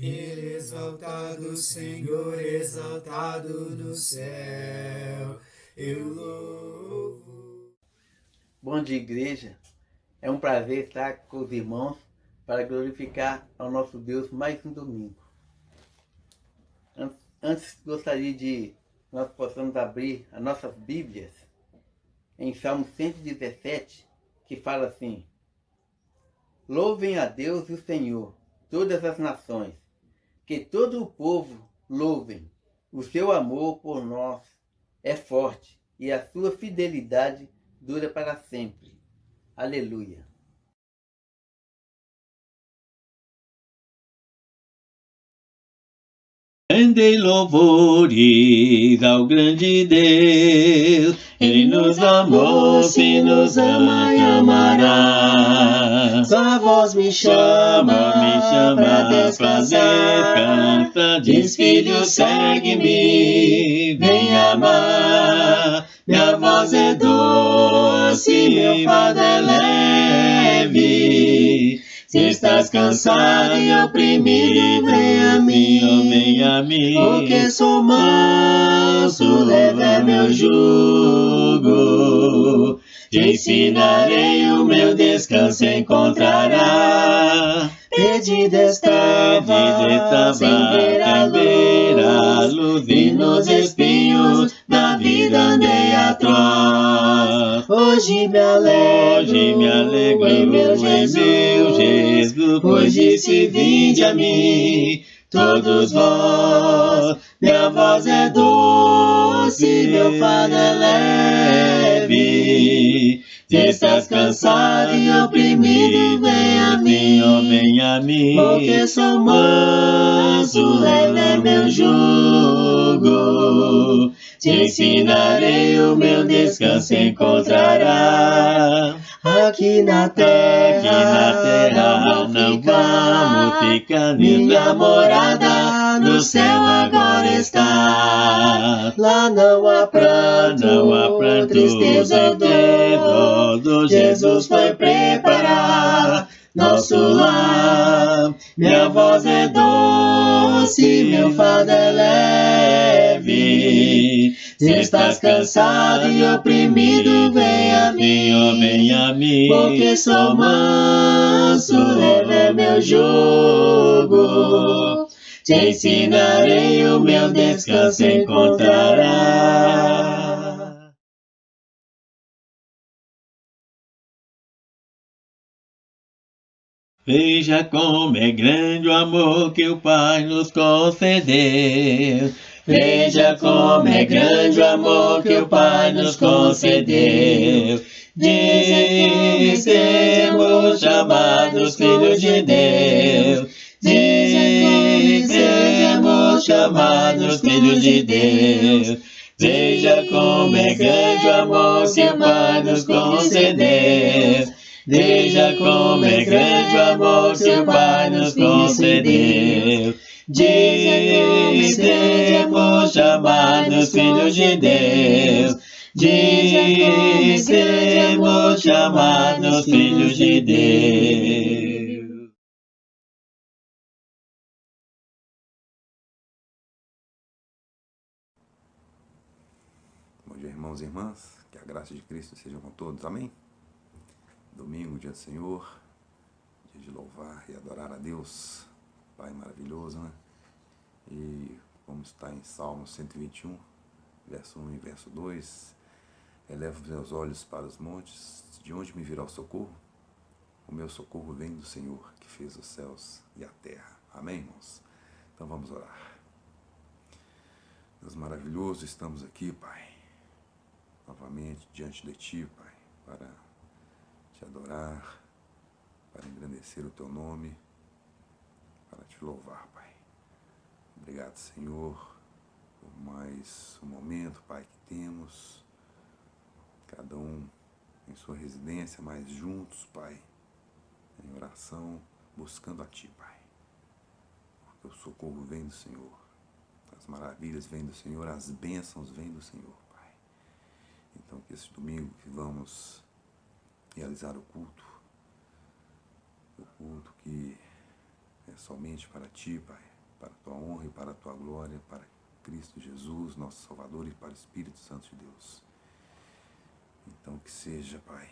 Ele exaltado, Senhor, exaltado no céu, eu louvo. Bom dia, igreja. É um prazer estar com os irmãos para glorificar ao nosso Deus mais um domingo. Antes gostaria de nós possamos abrir as nossas Bíblias em Salmo 117, que fala assim: Louvem a Deus e o Senhor, todas as nações, que todo o povo louvem. O seu amor por nós é forte e a sua fidelidade dura para sempre. Aleluia. Rendei louvores ao grande Deus, Ele nos amou, se nos ama e amará. Sua voz me chama pra descansar. Diz, filho, segue-me, vem amar. Minha voz é doce, meu fardo é leve. Se estás cansado e oprimido, vem a mim, vem a mim. porque sou manso, leve é meu jugo. Te ensinarei, o meu descanso encontrará. Perdido estava, sem ver a luz, e nos espinhos da vida andei atrás. Hoje me alegro em meu Jesus, pois disse, vinde a mim, todos vós. Minha voz é doce, meu fardo é leve. Se estás cansado e oprimido, vem a mim, vem a mim. porque sou manso, leve é meu jugo. Te ensinarei, o meu descanso encontrará. Aqui na terra não vamos ficar. Minha morada no céu agora está. Lá não há pranto, tristeza ou dor. Jesus foi preparar nosso lar. Minha voz é doce, meu fardo é leve. Se estás cansado e oprimido, vem a mim, vem a mim. porque sou manso, leve é meu jugo. Te ensinarei, o meu descanso encontrará. Veja como é grande o amor que o Pai nos concedeu. Veja como é grande o amor que o Pai nos concedeu. Dizemos chamados filhos de Deus. Dizemos chamados filhos de Deus. Veja como é grande o amor que o Pai nos concedeu. Veja como é grande o amor que o Pai nos concedeu. Dizemos chamados filhos de Deus. Dizemos chamados filhos de Deus. Bom dia, irmãos e irmãs. Que a graça de Cristo seja com todos. Amém? Domingo, dia do Senhor. Dia de louvar e adorar a Deus. Pai maravilhoso, né? E como está em Salmo 121, verso 1 e verso 2. Elevo os meus olhos para os montes. De onde me virá o socorro? O meu socorro vem do Senhor, que fez os céus e a terra. Amém, irmãos? Então vamos orar. Deus maravilhoso, estamos aqui, Pai, novamente diante de Ti, Pai, para Te adorar, para engrandecer o Teu nome, para Te louvar, Pai. Obrigado, Senhor, por mais um momento, Pai, que temos, cada um em sua residência, mas juntos, Pai, em oração, buscando a Ti, Pai. Porque o socorro vem do Senhor, as maravilhas vêm do Senhor, as bênçãos vêm do Senhor, Pai. Então, que esse domingo que vamos realizar o culto que é somente para Ti, Pai, para a Tua honra e para a Tua glória, para Cristo Jesus, nosso Salvador, e para o Espírito Santo de Deus. Então que seja, Pai,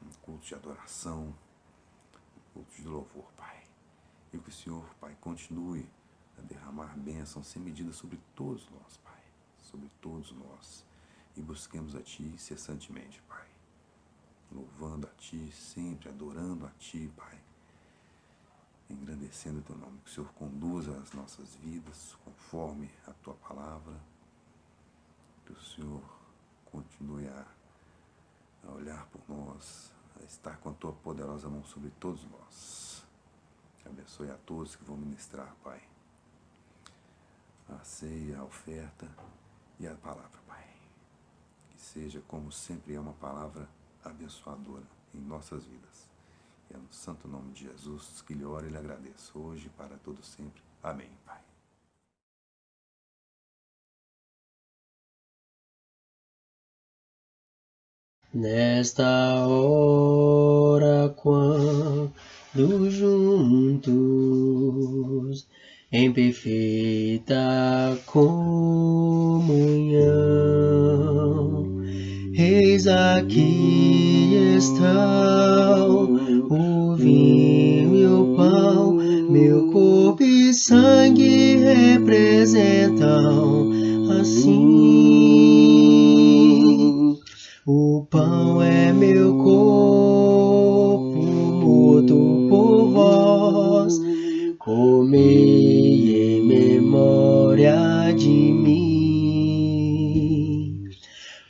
um culto de adoração, um culto de louvor, Pai. E que o Senhor, Pai, continue a derramar bênção sem medida sobre todos nós, Pai, sobre todos nós. E busquemos a Ti incessantemente, Pai, louvando a Ti sempre, adorando a Ti, Pai, engrandecendo o Teu nome. Que o Senhor conduza as nossas vidas conforme a Tua palavra. Que o Senhor continue a olhar por nós, a estar com a Tua poderosa mão sobre todos nós. Abençoe a todos que vão ministrar, Pai, a ceia, a oferta e a palavra, Pai. Que seja, como sempre, é uma palavra abençoadora em nossas vidas. E é no santo nome de Jesus que lhe oro e lhe agradeço, hoje e para todo sempre. Amém, Pai. Nesta hora, quando juntos em perfeita comunhão, eis aqui estão o vinho e o pão, meu corpo e sangue representam assim. O pão é meu corpo morto por vós, comei em memória de mim.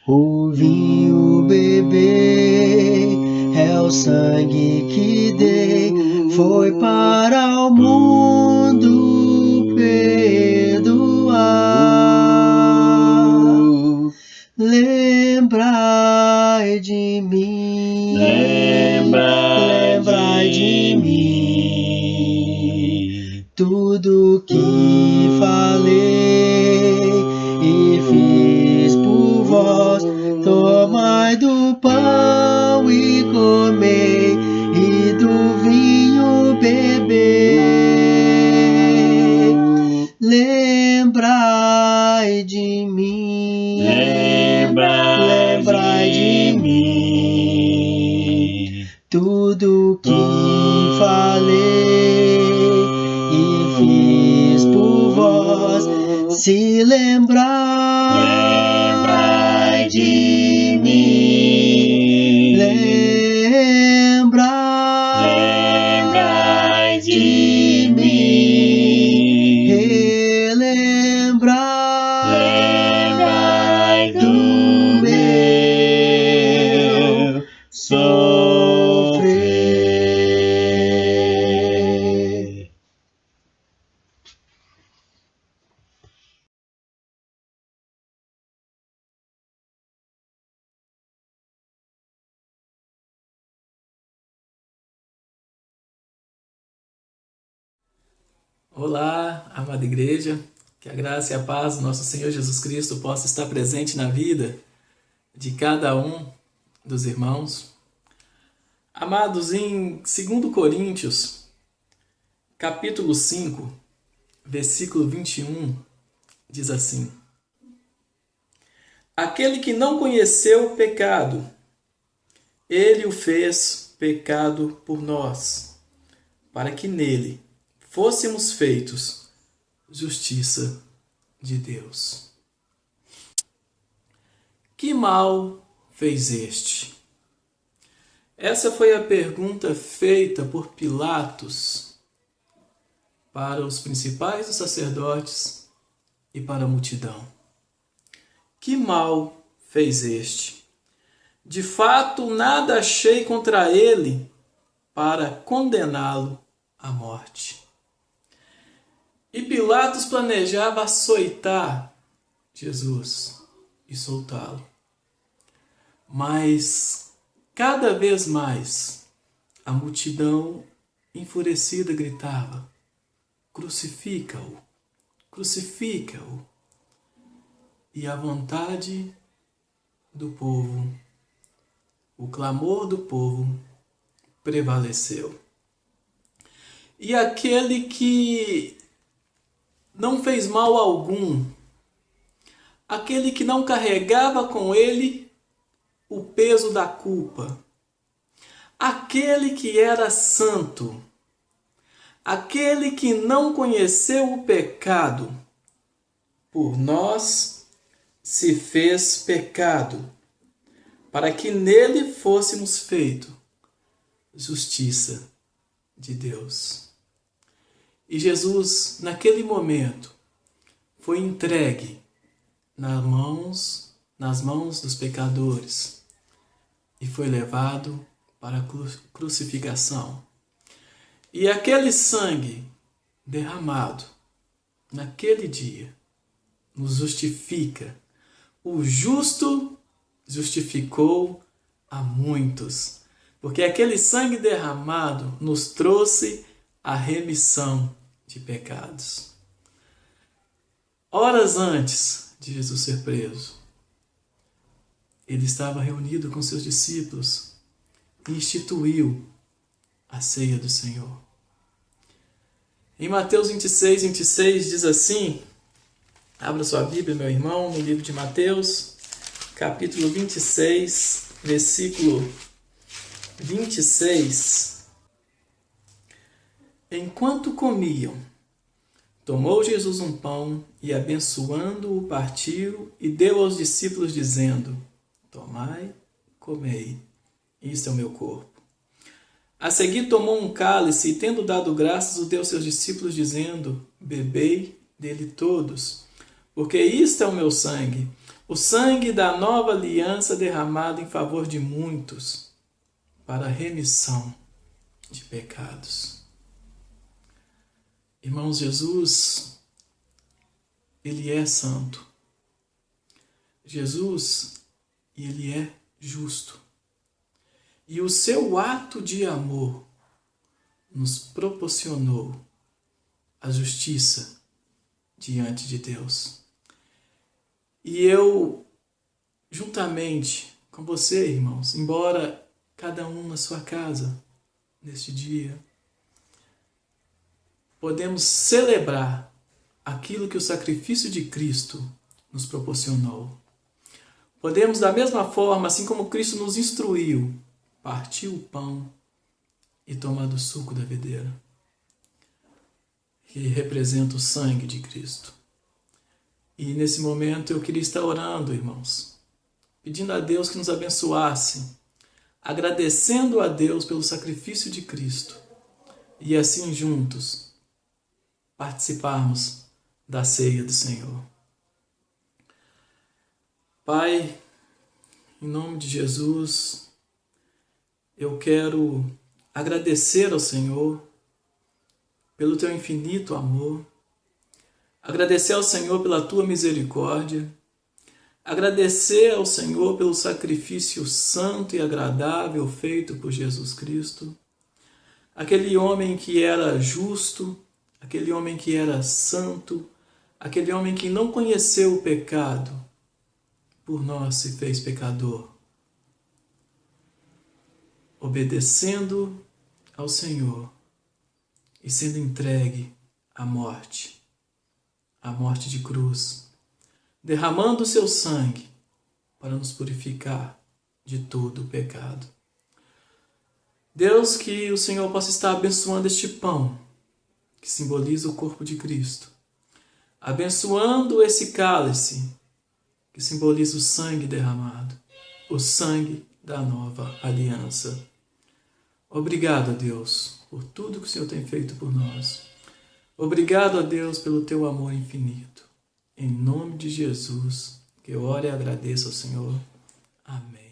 O vinho beber é o sangue que dei, foi para o mundo perdoar. Lembrai de mim, lembrai de mim, tudo que falei e fiz por vós. Tomai do pão e comei, e do vinho beber. Lembrai de mim, lembrai de mim, tudo que falei e fiz por vós. Se lembrai de mim, lembrai de mim, relembrai do meu sofrer. Olá, amada igreja, que a graça e a paz do nosso Senhor Jesus Cristo possa estar presente na vida de cada um dos irmãos. Amados, em 2 Coríntios, capítulo 5, versículo 21, diz assim: aquele que não conheceu o pecado, ele o fez pecado por nós, para que nele fôssemos feitos justiça de Deus. Que mal fez este? Essa foi a pergunta feita por Pilatos para os principais dos sacerdotes e para a multidão. Que mal fez este? De fato, nada achei contra ele para condená-lo à morte. E Pilatos planejava açoitar Jesus e soltá-lo. Mas, cada vez mais, a multidão enfurecida gritava: crucifica-o, crucifica-o. E a vontade do povo, o clamor do povo prevaleceu. e aquele que não fez mal algum, aquele que não carregava com ele o peso da culpa, aquele que era santo, aquele que não conheceu o pecado, por nós se fez pecado, para que nele fôssemos feitos justiça de Deus. E Jesus, naquele momento, foi entregue nas mãos dos pecadores e foi levado para a crucificação. E aquele sangue derramado naquele dia nos justifica. O justo justificou a muitos, porque aquele sangue derramado nos trouxe a remissão de pecados. Horas antes de Jesus ser preso, ele estava reunido com seus discípulos e instituiu a ceia do Senhor. Em Mateus 26, 26 diz assim, abra sua Bíblia, meu irmão, no livro de Mateus, capítulo 26, versículo 26. Enquanto comiam, tomou Jesus um pão e, abençoando-o, partiu e deu aos discípulos, dizendo: Tomai, comei, isto é o meu corpo. A seguir tomou um cálice e, tendo dado graças, o deu aos seus discípulos, dizendo: Bebei dele todos, porque isto é o meu sangue, o sangue da nova aliança derramado em favor de muitos, para a remissão de pecados. Irmãos, Jesus, ele é santo. Jesus, ele é justo. E o seu ato de amor nos proporcionou a justiça diante de Deus. E eu, juntamente com você, irmãos, embora cada um na sua casa, neste dia, podemos celebrar aquilo que o sacrifício de Cristo nos proporcionou. Podemos, da mesma forma, assim como Cristo nos instruiu, partir o pão e tomar do suco da videira, que representa o sangue de Cristo. E nesse momento eu queria estar orando, irmãos, pedindo a Deus que nos abençoasse, agradecendo a Deus pelo sacrifício de Cristo e assim juntos participarmos da ceia do Senhor. Pai, em nome de Jesus, eu quero agradecer ao Senhor pelo teu infinito amor, agradecer ao Senhor pela tua misericórdia, agradecer ao Senhor pelo sacrifício santo e agradável feito por Jesus Cristo, aquele homem que era justo, aquele homem que era santo, aquele homem que não conheceu o pecado, por nós se fez pecador, obedecendo ao Senhor e sendo entregue à morte de cruz, derramando o seu sangue para nos purificar de todo o pecado. Deus, que o Senhor possa estar abençoando este pão, que simboliza o corpo de Cristo, abençoando esse cálice, que simboliza o sangue derramado, o sangue da nova aliança. Obrigado, a Deus, por tudo que o Senhor tem feito por nós. Obrigado, a Deus, pelo teu amor infinito. Em nome de Jesus, que eu oro e agradeço ao Senhor. Amém.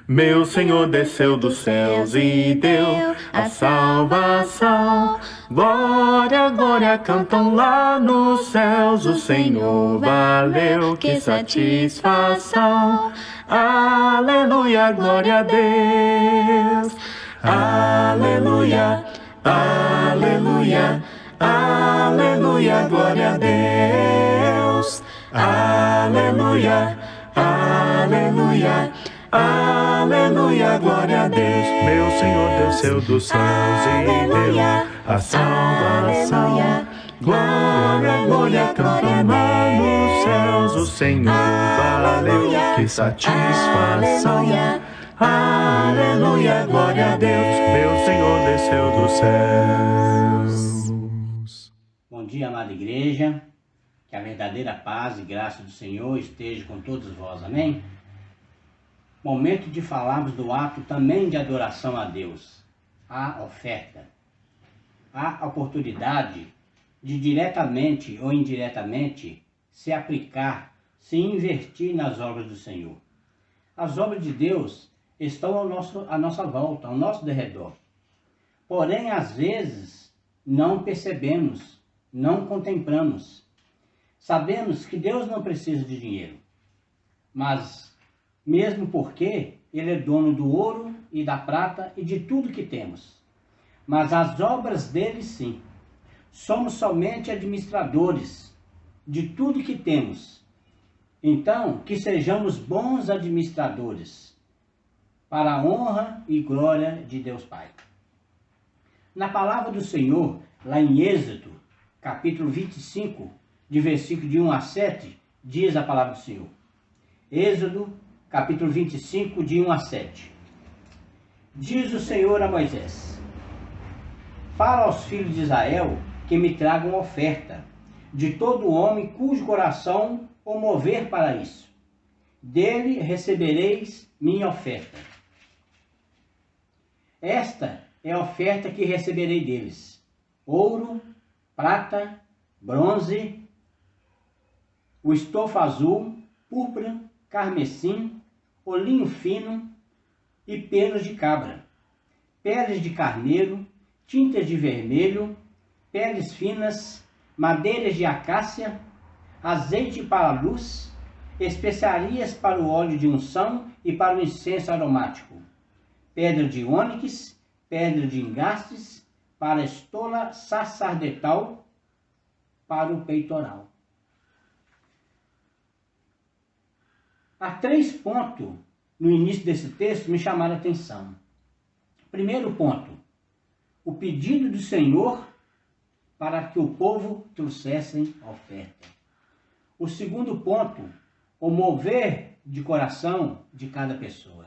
Meu Senhor desceu dos céus e deu a salvação. Glória, glória, cantam lá nos céus. O Senhor valeu, que satisfação. Aleluia, glória a Deus. Aleluia, aleluia, aleluia, glória a Deus. Aleluia, aleluia, aleluia, glória a Deus. Meu Senhor desceu dos céus e deu a salvação. Glória, glória, cantam lá nos céus. O Senhor valeu, que satisfação. Aleluia, glória a Deus. Meu Senhor desceu dos céus. Bom dia, amada igreja. Que a verdadeira paz e graça do Senhor esteja com todos vós. Amém? Momento de falarmos do ato também de adoração a Deus, a oferta. A oportunidade de diretamente ou indiretamente se aplicar, se invertir nas obras do Senhor. As obras de Deus estão à nossa volta, ao nosso derredor. Porém, às vezes, não percebemos, não contemplamos. Sabemos que Deus não precisa de dinheiro, mas mesmo porque Ele é dono do ouro e da prata e de tudo que temos. Mas as obras dele, sim. Somos somente administradores de tudo que temos. Então, que sejamos bons administradores, para a honra e glória de Deus Pai. Na palavra do Senhor, lá em Êxodo, capítulo 25, de versículo de 1 a 7, diz a palavra do Senhor. Êxodo, capítulo 25, de 1 a 7. Diz o Senhor a Moisés: fala aos filhos de Israel que me tragam oferta, de todo homem cujo coração o mover para isso. Dele recebereis minha oferta. Esta é a oferta que receberei deles: ouro, prata, bronze, o estofa azul, púrpura, carmesim, olhinho fino e pelos de cabra, peles de carneiro, tintas de vermelho, peles finas, madeiras de acácia, azeite para a luz, especiarias para o óleo de unção e para o incenso aromático, pedra de ônix, pedra de engastes, para a estola sacerdotal, para o peitoral. Há 3 pontos no início desse texto me chamaram a atenção. Primeiro ponto, o pedido do Senhor para que o povo trouxessem oferta. O segundo ponto, o mover de coração de cada pessoa.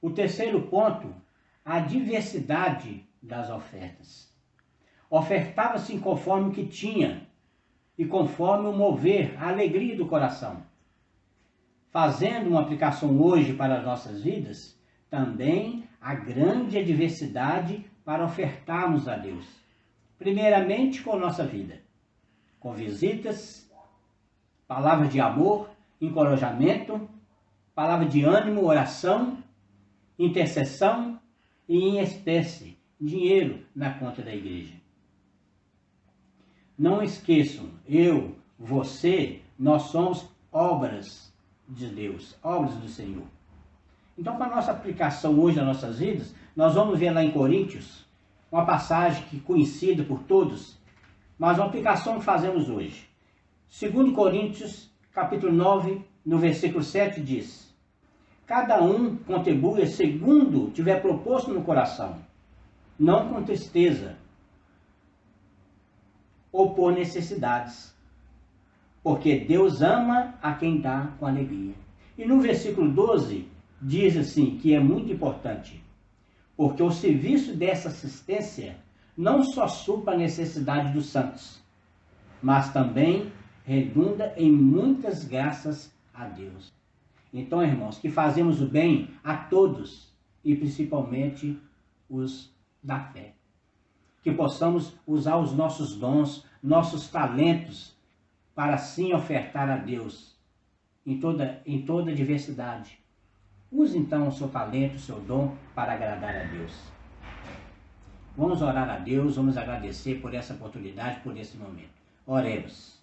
O terceiro ponto, a diversidade das ofertas. Ofertava-se conforme o que tinha e conforme o mover, a alegria do coração. Fazendo uma aplicação hoje para as nossas vidas, também a grande diversidade para ofertarmos a Deus. Primeiramente com nossa vida, com visitas, palavras de amor, encorajamento, palavra de ânimo, oração, intercessão e em espécie, dinheiro na conta da igreja. Não esqueçam, eu, você, nós somos obras de Deus, obras do Senhor. Então, para a nossa aplicação hoje nas nossas vidas, nós vamos ver lá em Coríntios, uma passagem que conhecida por todos, mas uma aplicação que fazemos hoje. 2 Coríntios, capítulo 9, no versículo 7, diz: cada um contribua segundo tiver proposto no coração, não com tristeza ou por necessidades, porque Deus ama a quem dá com alegria. E no versículo 12, diz assim, que é muito importante, porque o serviço dessa assistência não só supra a necessidade dos santos, mas também redunda em muitas graças a Deus. Então, irmãos, que fazemos o bem a todos, e principalmente os da fé. Que possamos usar os nossos dons, nossos talentos, para assim ofertar a Deus em toda diversidade. Use então o seu talento, o seu dom para agradar a Deus. Vamos orar a Deus, vamos agradecer por essa oportunidade, por esse momento. Oremos.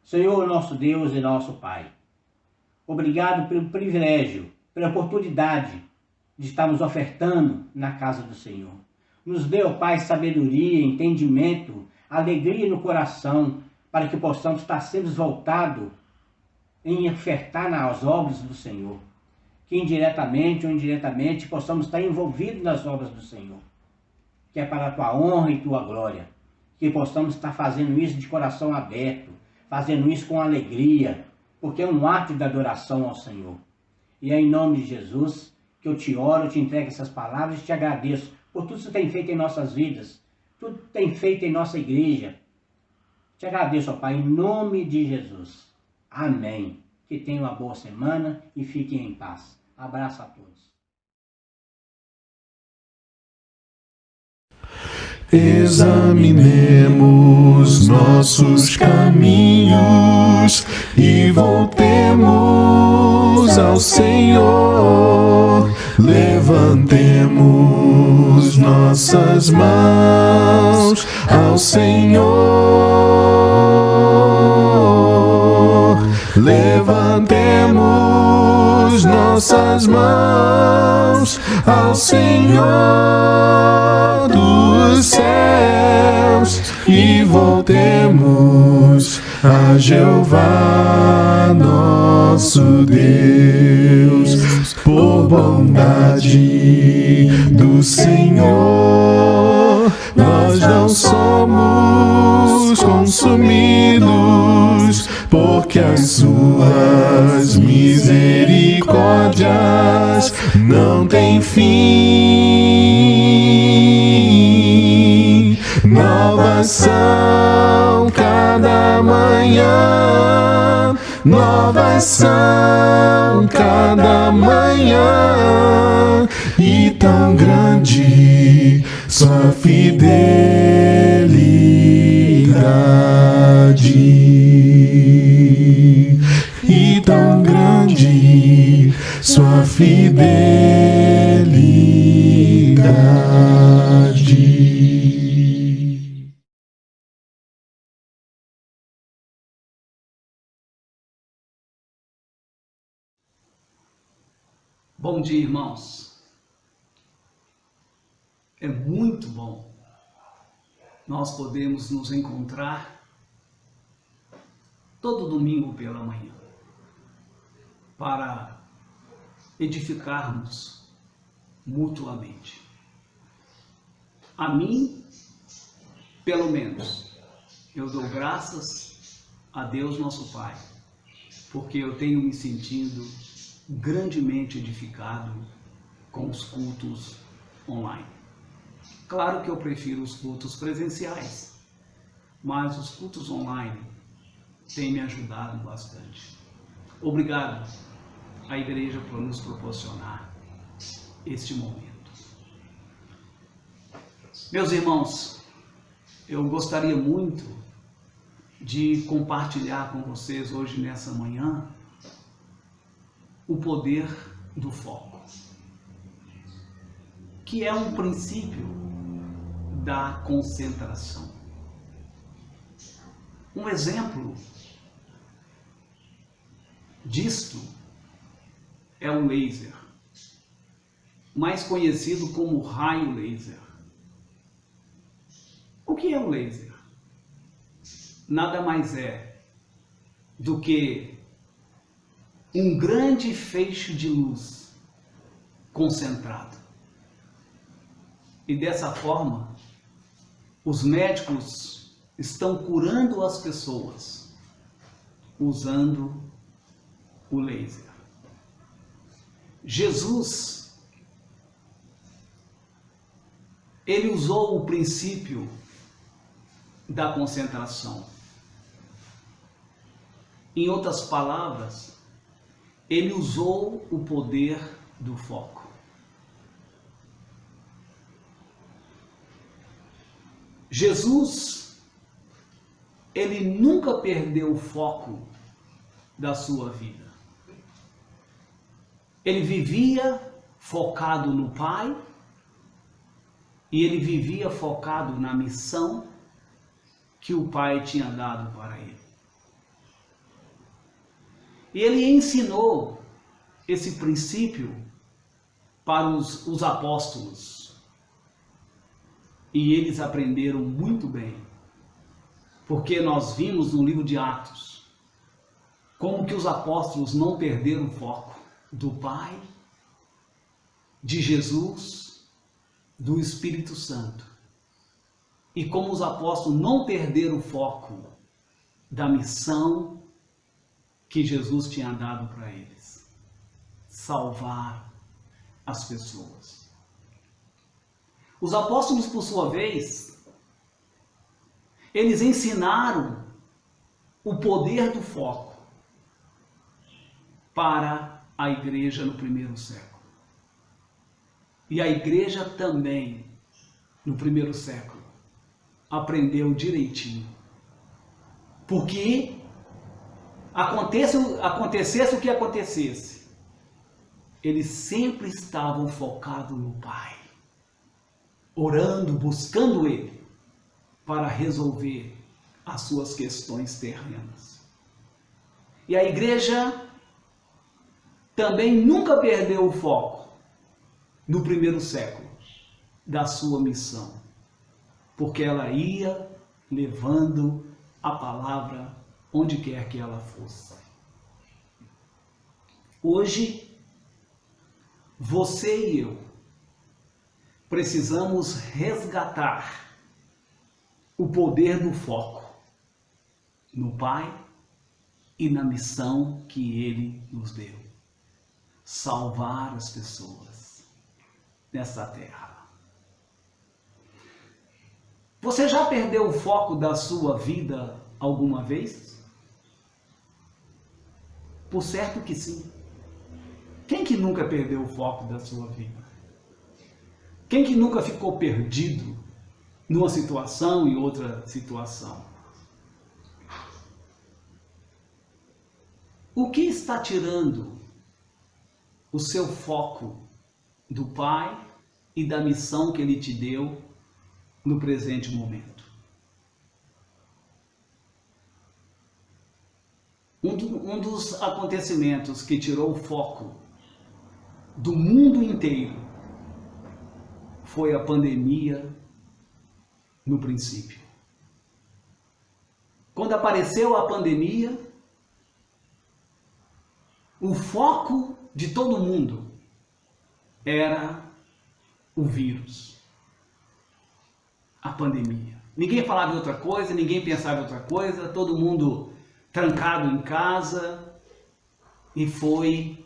Senhor, nosso Deus e nosso Pai, obrigado pelo privilégio, pela oportunidade de estarmos ofertando na casa do Senhor. Nos dê, ó Pai, sabedoria, entendimento, alegria no coração, para que possamos estar sempre voltados em ofertar nas obras do Senhor. Que indiretamente ou indiretamente possamos estar envolvidos nas obras do Senhor, que é para a tua honra e tua glória. Que possamos estar fazendo isso de coração aberto, fazendo isso com alegria, porque é um ato de adoração ao Senhor. E é em nome de Jesus que eu te oro, eu te entrego essas palavras e te agradeço por tudo que você tem feito em nossas vidas, tudo que tem feito em nossa igreja. Te agradeço, ó Pai, em nome de Jesus. Amém. Que tenham uma boa semana e fiquem em paz. Abraço a todos. Examinemos nossos caminhos e voltemos ao Senhor. Levantemos nossas mãos ao Senhor. Levantemos nossas mãos ao Senhor dos céus e voltemos a Jeová nosso Deus. Por bondade do Senhor, nós não somos consumidos, porque as suas misericórdias não têm fim. Novas são cada manhã, novas são cada manhã, e tão grande sua fidelidade, e tão grande sua fidelidade. Bom dia, irmãos. É muito bom nós podemos nos encontrar todo domingo pela manhã para edificarmos mutuamente. A mim, pelo menos, eu dou graças a Deus nosso Pai, porque eu tenho me sentido grandemente edificado com os cultos online. Claro que eu prefiro os cultos presenciais, mas os cultos online têm me ajudado bastante. Obrigado à igreja por nos proporcionar este momento. Meus irmãos, eu gostaria muito de compartilhar com vocês hoje nessa manhã o poder do foco, que é um princípio da concentração. Um exemplo disto é o laser, mais conhecido como raio laser. O que é o laser? Nada mais é do que um grande feixe de luz concentrado. E dessa forma, os médicos estão curando as pessoas usando o laser. Jesus, ele usou o princípio da concentração. Em outras palavras, ele usou o poder do foco. Jesus, ele nunca perdeu o foco da sua vida. Ele vivia focado no Pai e ele vivia focado na missão que o Pai tinha dado para ele. E ele ensinou esse princípio para os apóstolos. E eles aprenderam muito bem. Porque nós vimos no livro de Atos como que os apóstolos não perderam o foco do Pai, de Jesus, do Espírito Santo. E como os apóstolos não perderam o foco da missão que Jesus tinha dado para eles. Salvar as pessoas. Os apóstolos, por sua vez, eles ensinaram o poder do foco para a igreja no primeiro século. E a igreja também, no primeiro século, aprendeu direitinho. Porque acontecesse o que acontecesse, eles sempre estavam focados no Pai, orando, buscando Ele, para resolver as suas questões terrenas. E a igreja também nunca perdeu o foco, no primeiro século, da sua missão, porque ela ia levando a palavra onde quer que ela fosse. Hoje, você e eu precisamos resgatar o poder do foco no Pai e na missão que Ele nos deu. Salvar as pessoas nessa terra. Você já perdeu o foco da sua vida alguma vez? Por certo que sim. Quem que nunca perdeu o foco da sua vida? Quem que nunca ficou perdido numa situação e outra situação? O que está tirando o seu foco do Pai e da missão que Ele te deu no presente momento? Um dos acontecimentos que tirou o foco do mundo inteiro foi a pandemia no princípio. Quando apareceu a pandemia, o foco de todo mundo era o vírus, a pandemia. Ninguém falava de outra coisa, ninguém pensava em outra coisa, todo mundo trancado em casa, e foi,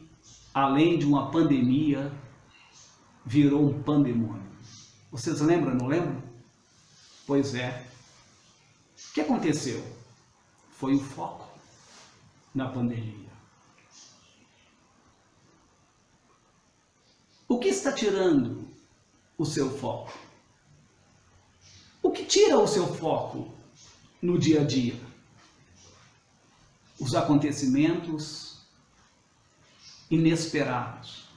além de uma pandemia, virou um pandemônio. Vocês lembram, não lembram? Pois é. O que aconteceu? Foi o foco na pandemia. O que está tirando o seu foco? O que tira o seu foco no dia a dia? Os acontecimentos inesperados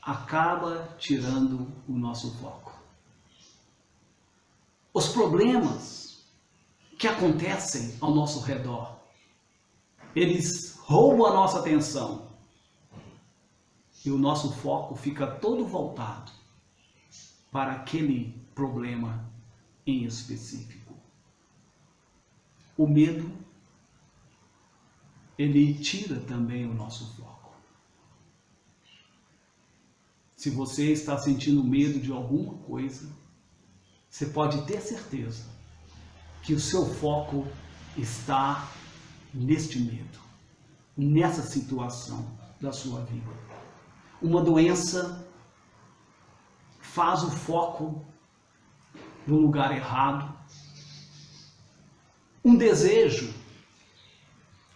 acaba tirando o nosso foco. Os problemas que acontecem ao nosso redor, eles roubam a nossa atenção e o nosso foco fica todo voltado para aquele problema em específico. O medo, ele tira também o nosso foco. Se você está sentindo medo de alguma coisa, você pode ter certeza que o seu foco está neste medo, nessa situação da sua vida. Uma doença faz o foco no lugar errado. Um desejo,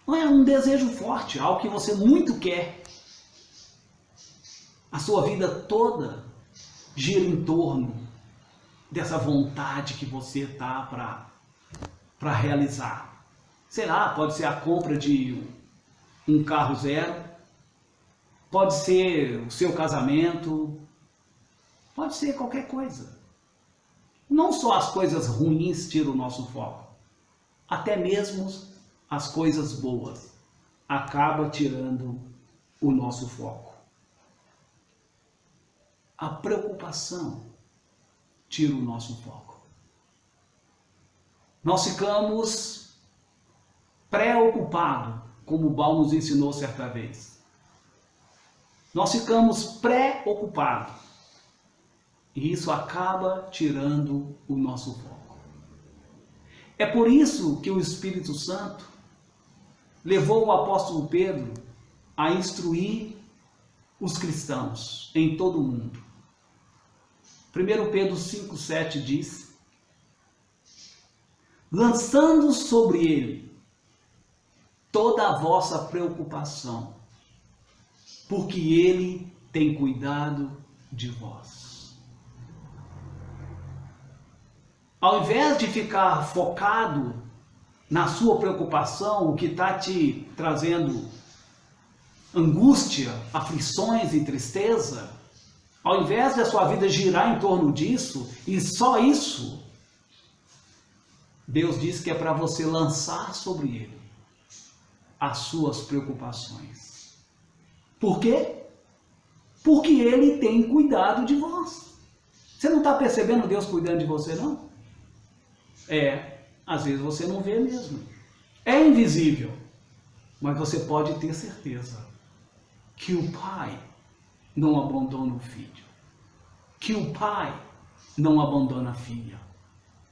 um desejo forte, algo que você muito quer. A sua vida toda gira em torno dessa vontade que você está para realizar. Sei lá, pode ser a compra de um carro zero, pode ser o seu casamento, pode ser qualquer coisa. Não só as coisas ruins tiram o nosso foco, até mesmo as coisas boas acabam tirando o nosso foco. A preocupação tira o nosso foco. Nós ficamos preocupados, como o Baal nos ensinou certa vez. Nós ficamos preocupados. E isso acaba tirando o nosso foco. É por isso que o Espírito Santo levou o apóstolo Pedro a instruir os cristãos em todo o mundo. 1 Pedro 5,7 diz: lançando sobre ele toda a vossa preocupação, porque ele tem cuidado de vós. Ao invés de ficar focado na sua preocupação, o que está te trazendo angústia, aflições e tristeza, ao invés da sua vida girar em torno disso, e só isso, Deus diz que é para você lançar sobre ele as suas preocupações. Por quê? Porque ele tem cuidado de vós. Você não está percebendo Deus cuidando de você, não? Às vezes você não vê mesmo. É invisível. Mas você pode ter certeza que o Pai não abandona o Filho. Que o Pai não abandona a filha.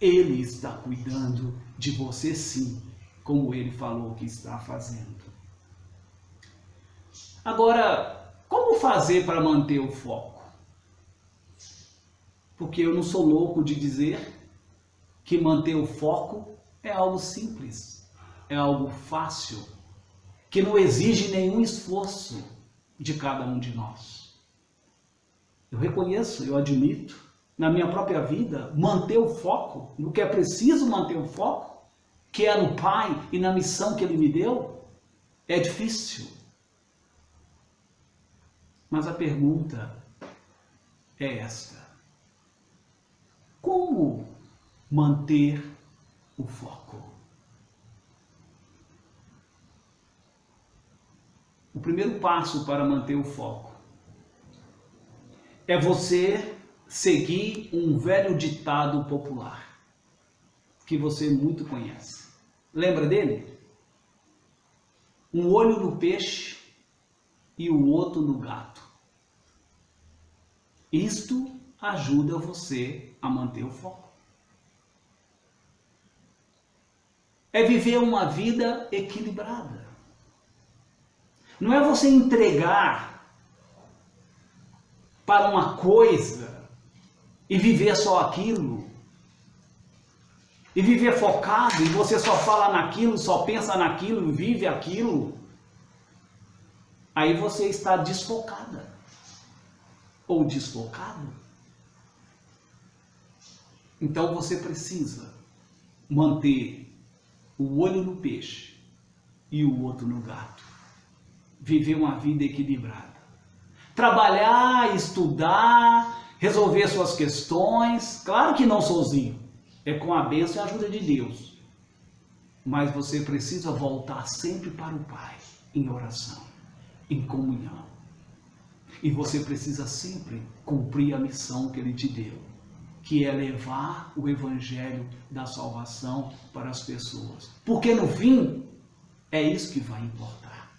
Ele está cuidando de você sim, como ele falou que está fazendo. Agora, como fazer para manter o foco? Porque eu não sou louco de dizer que manter o foco é algo simples, é algo fácil, que não exige nenhum esforço de cada um de nós. Eu reconheço, eu admito, na minha própria vida, manter o foco, no que é preciso manter o foco, que é no Pai e na missão que Ele me deu, é difícil. Mas a pergunta é esta: como manter o foco? O primeiro passo para manter o foco é você seguir um velho ditado popular que você muito conhece. Lembra dele? Um olho no peixe e o outro no gato. Isto ajuda você a manter o foco. É viver uma vida equilibrada. Não é você entregar para uma coisa e viver só aquilo. E viver focado, e você só fala naquilo, só pensa naquilo, vive aquilo. Aí você está desfocada. Ou desfocado. Então você precisa manter o olho no peixe e o outro no gato. Viver uma vida equilibrada. Trabalhar, estudar, resolver suas questões. Claro que não sozinho. É com a bênção e a ajuda de Deus. Mas você precisa voltar sempre para o Pai, em oração, em comunhão. E você precisa sempre cumprir a missão que Ele te deu, que é levar o Evangelho da salvação para as pessoas. Porque no fim, é isso que vai importar.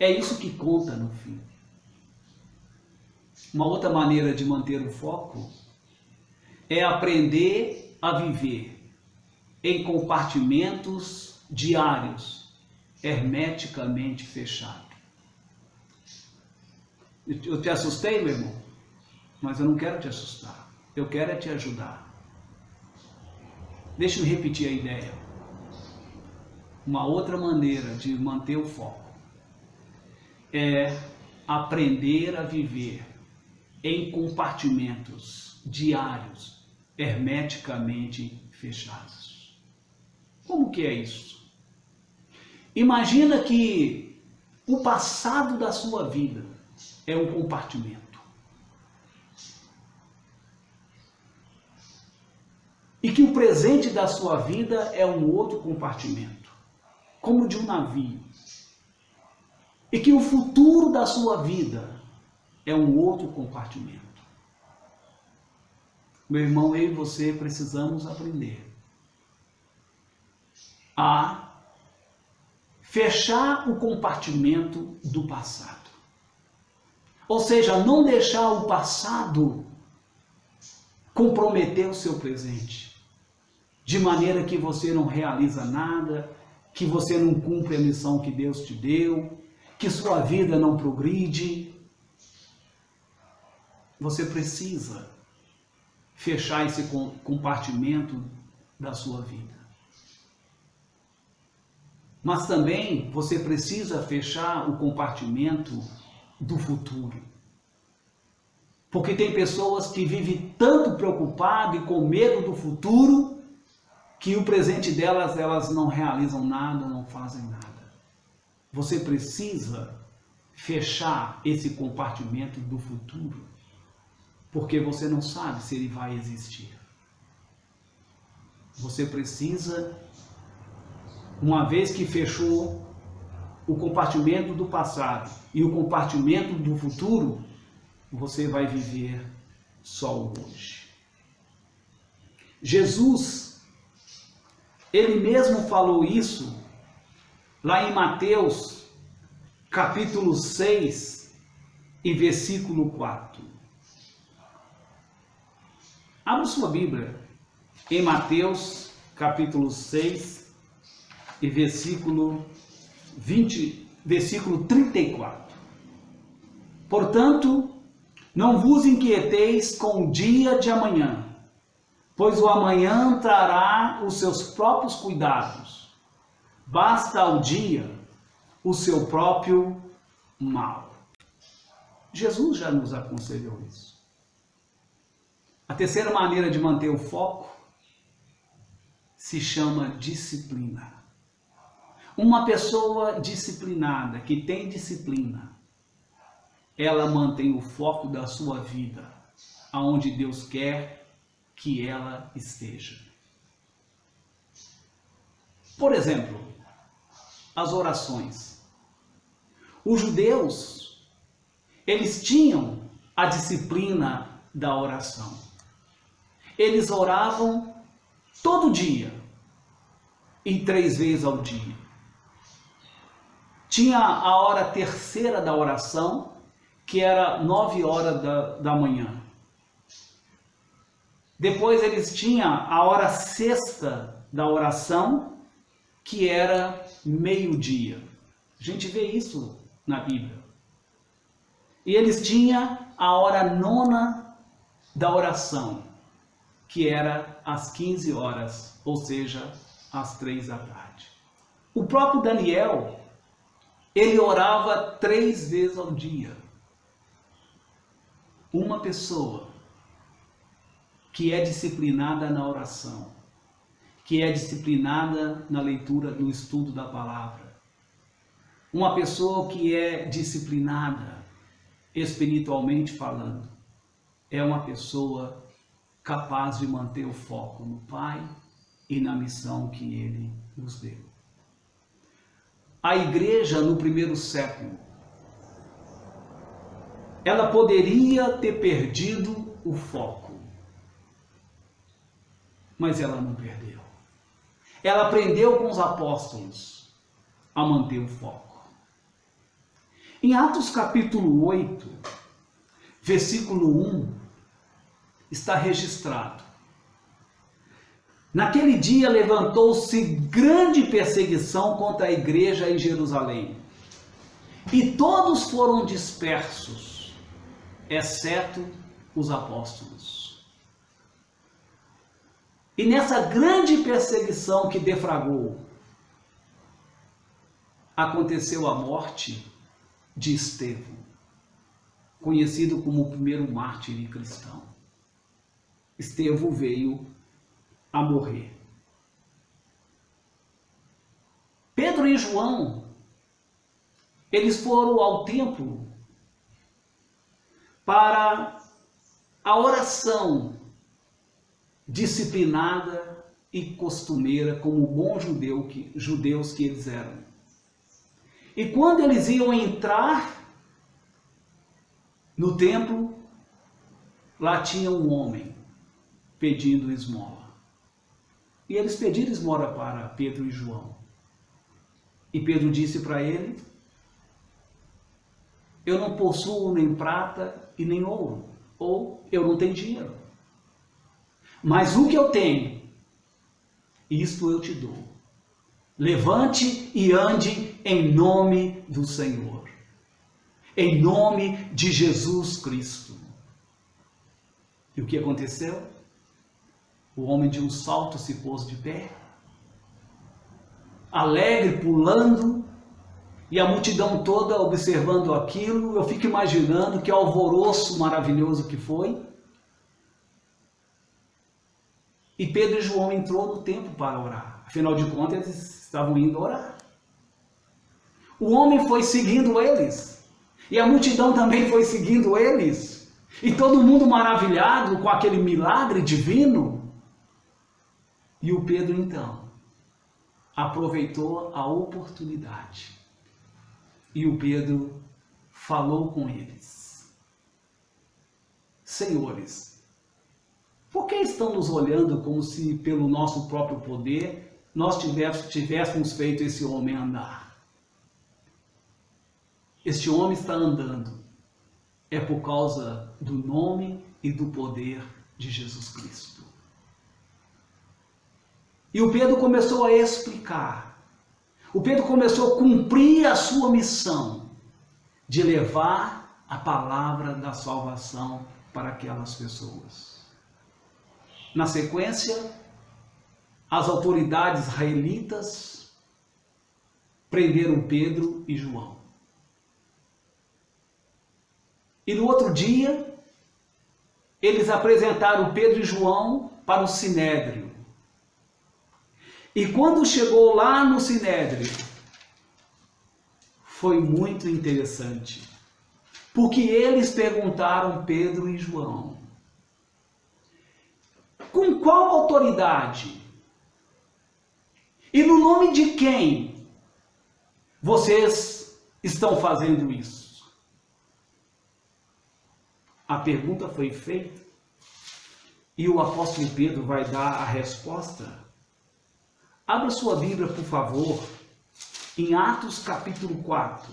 É isso que conta no fim. Uma outra maneira de manter o foco é aprender a viver em compartimentos diários, hermeticamente fechados. Eu te assustei, meu irmão? Mas eu não quero te assustar. Eu quero é te ajudar. Deixa eu repetir a ideia. Uma outra maneira de manter o foco é aprender a viver em compartimentos diários, hermeticamente fechados. Como que é isso? Imagina que o passado da sua vida é um compartimento. E que o presente da sua vida é um outro compartimento, como de um navio. E que o futuro da sua vida é um outro compartimento. Meu irmão, eu e você precisamos aprender a fechar o compartimento do passado. Ou seja, não deixar o passado comprometer o seu presente, de maneira que você não realiza nada, que você não cumpre a missão que Deus te deu, que sua vida não progride. Você precisa fechar esse compartimento da sua vida. Mas também você precisa fechar o compartimento do futuro. Porque tem pessoas que vivem tanto preocupadas e com medo do futuro, que o presente delas, elas não realizam nada, não fazem nada. Você precisa fechar esse compartimento do futuro, porque você não sabe se ele vai existir. Você precisa, uma vez que fechou o compartimento do passado e o compartimento do futuro, você vai viver só o hoje. Jesus, ele mesmo falou isso lá em Mateus, capítulo 6 e versículo 4. Abra sua Bíblia em Mateus, capítulo 6 e versículo 34. Portanto, não vos inquieteis com o dia de amanhã, pois o amanhã trará os seus próprios cuidados. Basta ao dia o seu próprio mal. Jesus já nos aconselhou isso. A terceira maneira de manter o foco se chama disciplina. Uma pessoa disciplinada, que tem disciplina, ela mantém o foco da sua vida aonde Deus quer que ela esteja. Por exemplo, as orações. Os judeus, eles tinham a disciplina da oração. Eles oravam todo dia e 3 vezes ao dia. Tinha a hora terceira da oração, que era 9 horas da manhã. Depois eles tinham a hora sexta da oração, que era meio-dia. A gente vê isso na Bíblia. E eles tinham a hora nona da oração, que era às 15 horas, ou seja, às 3 da tarde. O próprio Daniel, ele orava 3 vezes ao dia. Uma pessoa que é disciplinada na oração, que é disciplinada na leitura, no estudo da palavra, uma pessoa que é disciplinada espiritualmente falando, é uma pessoa capaz de manter o foco no Pai e na missão que Ele nos deu. A igreja no primeiro século, ela poderia ter perdido o foco, mas ela não perdeu. Ela aprendeu com os apóstolos a manter o foco. Em Atos capítulo 8, versículo 1, está registrado: naquele dia levantou-se grande perseguição contra a igreja em Jerusalém, e todos foram dispersos, exceto os apóstolos. E nessa grande perseguição que defragou, aconteceu a morte de Estevão, conhecido como o primeiro mártir cristão. Estevão veio a morrer. Pedro e João eles foram ao templo para a oração disciplinada e costumeira, como bons judeus que eles eram. E quando eles iam entrar no templo, lá tinha um homem pedindo esmola. E eles pediram esmola para Pedro e João. E Pedro disse para ele: eu não possuo nem prata e nem ouro, ou eu não tenho dinheiro. Mas o que eu tenho, isto eu te dou. Levante e ande em nome do Senhor. Em nome de Jesus Cristo. E o que aconteceu? O homem de um salto se pôs de pé, alegre, pulando, e a multidão toda observando aquilo. Eu fico imaginando que alvoroço maravilhoso que foi. E Pedro e João entrou no templo para orar. Afinal de contas, eles estavam indo orar. O homem foi seguindo eles. E a multidão também foi seguindo eles. E todo mundo maravilhado com aquele milagre divino. E o Pedro, então, aproveitou a oportunidade. E o Pedro falou com eles: senhores, por que estão nos olhando como se pelo nosso próprio poder nós tivéssemos feito esse homem andar? Este homem está andando é por causa do nome e do poder de Jesus Cristo. E o Pedro começou a explicar. O Pedro começou a cumprir a sua missão de levar a palavra da salvação para aquelas pessoas. Na sequência, as autoridades israelitas prenderam Pedro e João. E no outro dia, eles apresentaram Pedro e João para o Sinédrio. E quando chegou lá no Sinédrio, foi muito interessante, porque eles perguntaram Pedro e João: com qual autoridade e no nome de quem vocês estão fazendo isso? A pergunta foi feita e o apóstolo Pedro vai dar a resposta. Abra sua Bíblia, por favor, em Atos capítulo 4,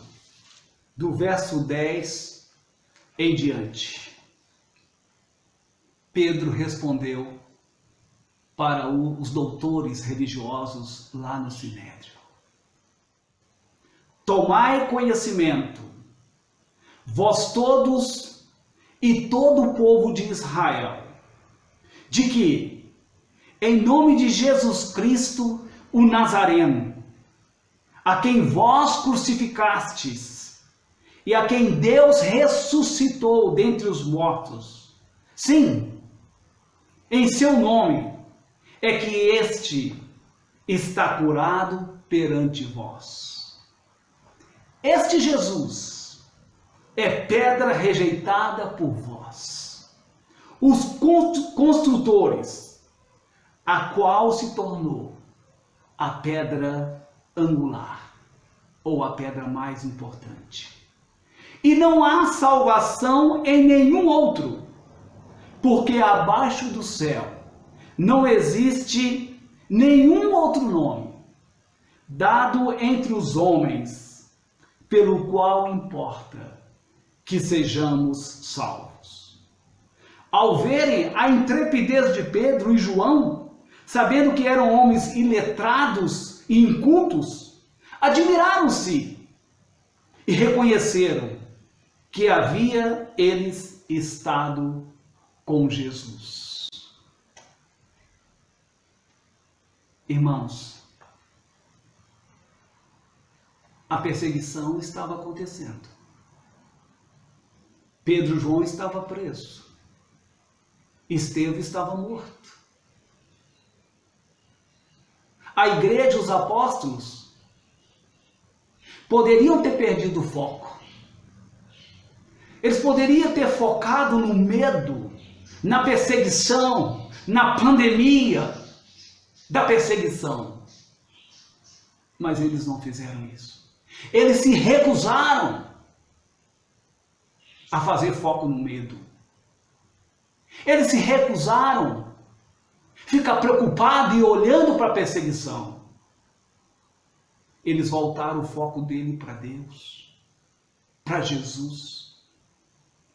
do verso 10 em diante. Pedro respondeu para os doutores religiosos lá no Sinédrio: tomai conhecimento, vós todos e todo o povo de Israel, de que, em nome de Jesus Cristo, o Nazareno, a quem vós crucificastes e a quem Deus ressuscitou dentre os mortos, sim, em seu nome, é que este está curado perante vós. Este Jesus é pedra rejeitada por vós, os construtores, a qual se tornou a pedra angular, ou a pedra mais importante. E não há salvação em nenhum outro, porque abaixo do céu não existe nenhum outro nome dado entre os homens pelo qual importa que sejamos salvos. Ao verem a intrepidez de Pedro e João, sabendo que eram homens iletrados e incultos, admiraram-se e reconheceram que havia eles estado com Jesus. Irmãos, a perseguição estava acontecendo. Pedro e João estavam presos. Estevão estava morto. A igreja, os apóstolos, poderiam ter perdido o foco. Eles poderiam ter focado no medo, na perseguição, na pandemia da perseguição. Mas eles não fizeram isso. Eles se recusaram a fazer foco no medo. Eles se recusaram a ficar preocupados e olhando para a perseguição. Eles voltaram o foco dele para Deus, para Jesus.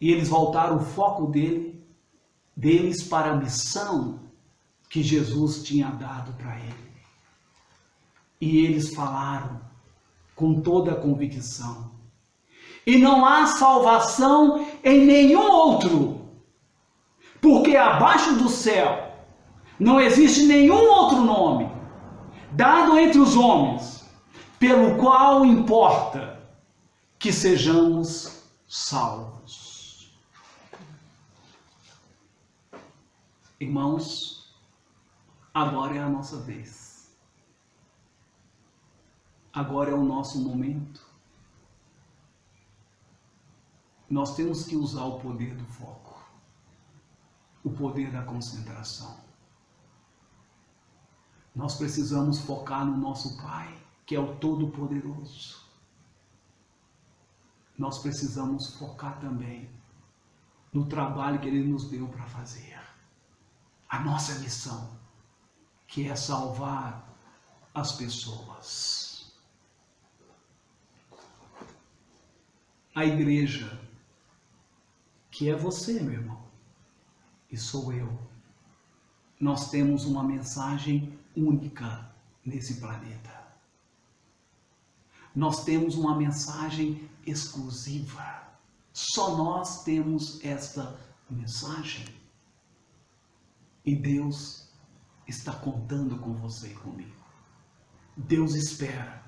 E eles voltaram o foco deles para a missão que Jesus tinha dado para ele. E eles falaram com toda a convicção: e não há salvação em nenhum outro, porque abaixo do céu não existe nenhum outro nome dado entre os homens, pelo qual importa que sejamos salvos. Irmãos, agora é a nossa vez. Agora é o nosso momento. Nós temos que usar o poder do foco, o poder da concentração. Nós precisamos focar no nosso Pai, que é o Todo-Poderoso. Nós precisamos focar também no trabalho que Ele nos deu para fazer. A nossa missão, que é salvar as pessoas. A igreja, que é você, meu irmão, e sou eu, nós temos uma mensagem única nesse planeta. Nós temos uma mensagem exclusiva. Só nós temos esta mensagem. E Deus está contando com você e comigo. Deus espera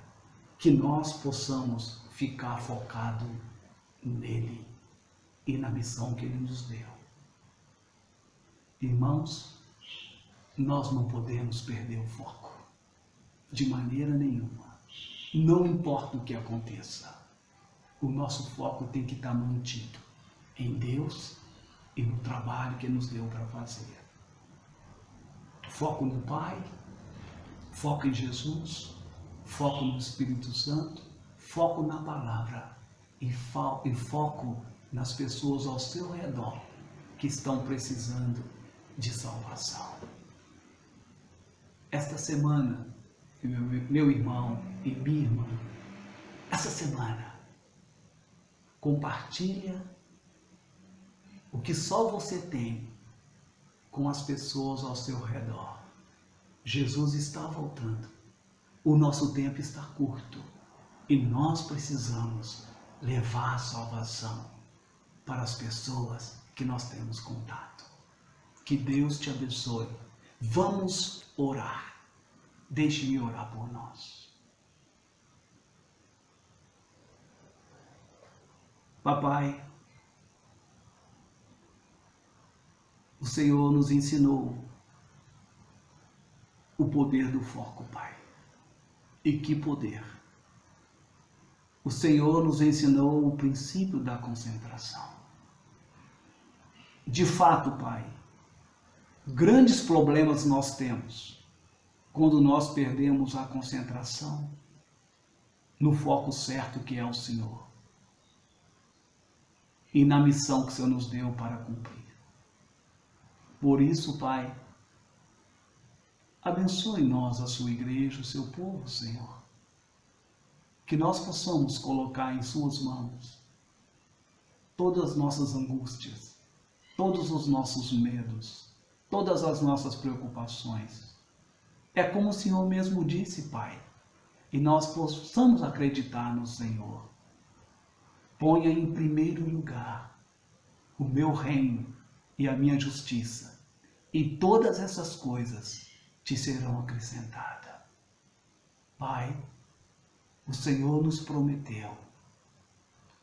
que nós possamos ficar focados nele e na missão que Ele nos deu. Irmãos, nós não podemos perder o foco, de maneira nenhuma. Não importa o que aconteça, o nosso foco tem que estar mantido em Deus e no trabalho que Ele nos deu para fazer. Foco no Pai, foco em Jesus, foco no Espírito Santo, foco na palavra e foco nas pessoas ao seu redor que estão precisando de salvação. Esta semana, meu irmão e minha irmã, essa semana, compartilha o que só você tem com as pessoas ao seu redor. Jesus está voltando. O nosso tempo está curto e nós precisamos levar a salvação para as pessoas que nós temos contato. Que Deus te abençoe. Vamos orar. Deixe-me orar por nós. Papai, o Senhor nos ensinou o poder do foco, Pai. E que poder! O Senhor nos ensinou o princípio da concentração. De fato, Pai, grandes problemas nós temos quando nós perdemos a concentração no foco certo que é o Senhor e na missão que o Senhor nos deu para cumprir. Por isso, Pai, abençoe nós, a sua igreja, o seu povo, Senhor. Que nós possamos colocar em suas mãos todas as nossas angústias, todos os nossos medos, todas as nossas preocupações. É como o Senhor mesmo disse, Pai, e nós possamos acreditar no Senhor. Ponha em primeiro lugar o meu reino e a minha justiça, e todas essas coisas te serão acrescentadas. Pai, o Senhor nos prometeu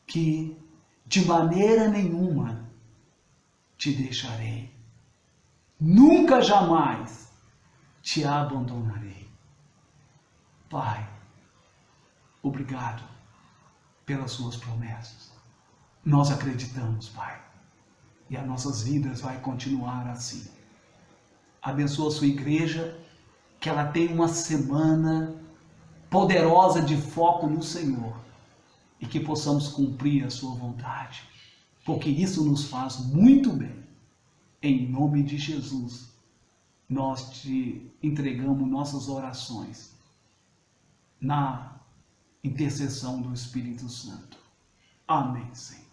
que de maneira nenhuma te deixarei, nunca jamais te abandonarei. Pai, obrigado pelas suas promessas. Nós acreditamos, Pai, e as nossas vidas vai continuar assim. Abençoa a sua igreja, que ela tenha uma semana poderosa de foco no Senhor e que possamos cumprir a sua vontade, porque isso nos faz muito bem. Em nome de Jesus, nós te entregamos nossas orações na intercessão do Espírito Santo. Amém, Senhor.